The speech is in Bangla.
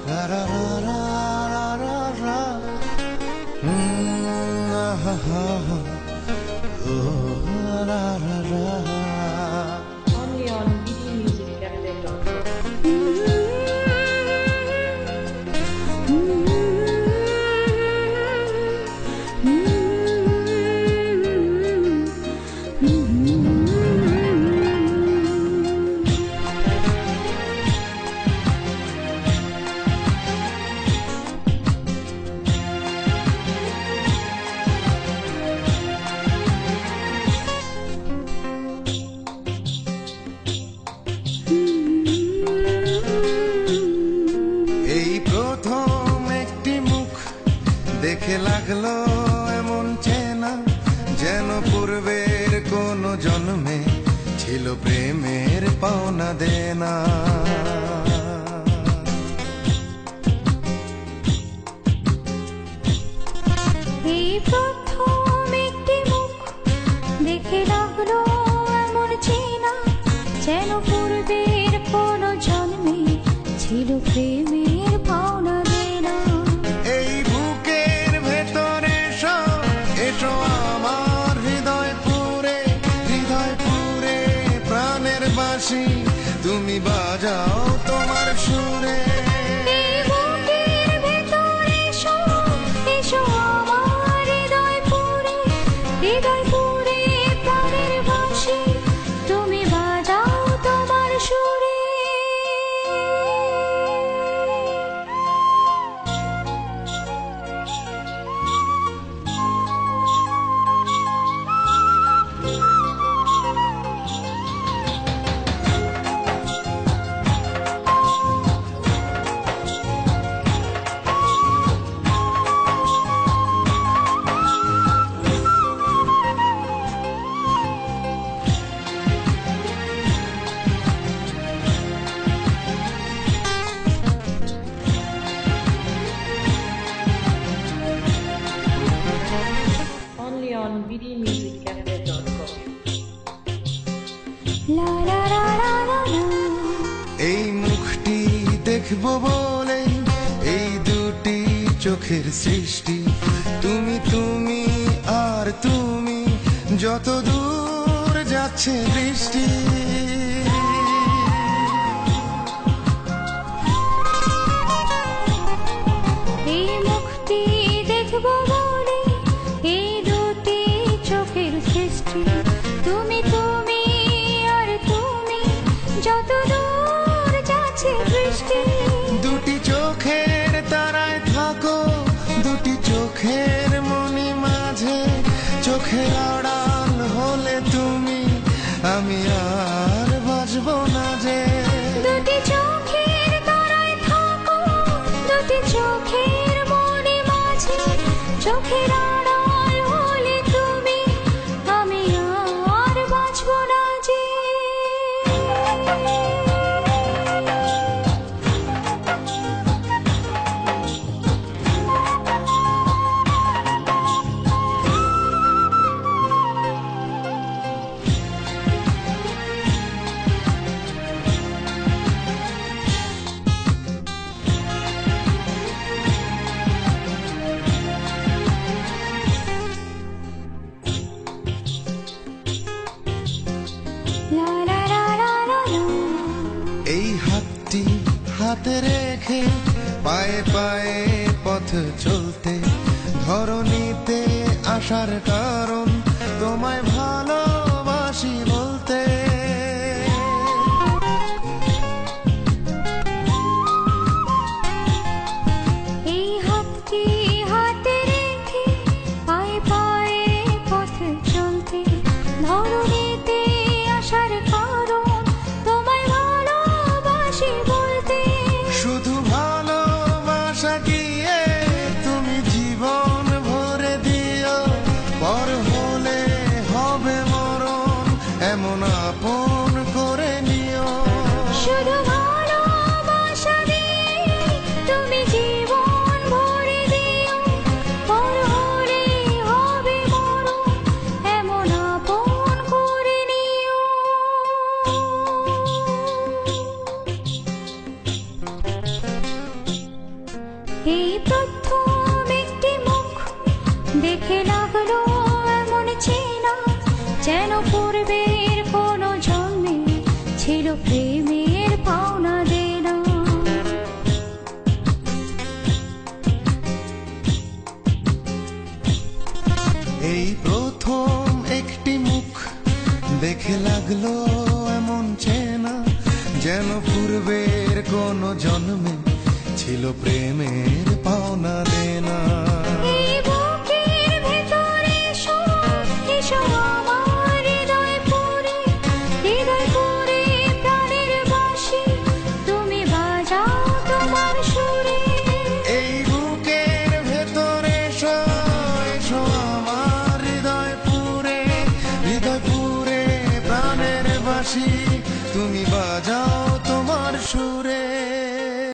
La la la la la la. Ha ha ha. Oh la la la. Only on bdmusiccafe.com. দেখে লাগলো এমন চেনা, যেন পূর্বের কোন জন্মে ছিল প্রেমের পাওনা দেনা। এই প্রথম একটি মুখ দেখে লাগলো এমন চেনা, যেন পূর্বের কোন জন্মে ছিল প্রেমের পাওনা দেনা। এই বুকের ভেতরে এসো আমার হৃদয় পুরে প্রাণের বাঁশি তুমি বাজাও তোমার সুরে। এই বুকের ভেতরে এসো আমার হৃদয় পুরে প্রাণের বাঁশি তুমি বাজাও তোমার সুরে। Only on bdmusiccafe.com. লা লা লা লা লা লা। এই মুখটি দেখবো বলে এই দুটি চোখের সৃষ্টি, তুমি আর তুমি, যত দূর যাচ্ছে দৃষ্টি। এই মুখটি দেখবো বলে এই দুটি চোখের সৃষ্টি, তুমি আর তুমি, যত দূর যাচ্ছে দৃষ্টি। দুটি চোখের তারায় থাকো, দুটি চোখের মনি মাঝে, চোখের আড়াল হলে তুমি, আমি আর বাঁচবো না যে। দুটি চোখের তারায় থাকো, দুটি চোখের মনি মাঝে, চোখের আড়াল হলে তুমি, আমি আর বাঁচবো না যে। লা লা লা লা লা লা। এই হাতটি হাতে রেখে পায়ে পায়ে পথ চলতে, ধরণীতে আসার কারণ তোমায় ভালোবাসি বলতে। এই হাতটি হাতে রেখে পায়ে পায়ে পথ চলতে, ধরণীতে আসার কারণ তোমায় ভালোবাসি বলতে। শুধু ভালোবাসা দিয়ে তুমি জীবন ভরে দিও, পর হয়ে পূর্বের কোন জন্মে ছিল প্রেমের পাওনা দেনা।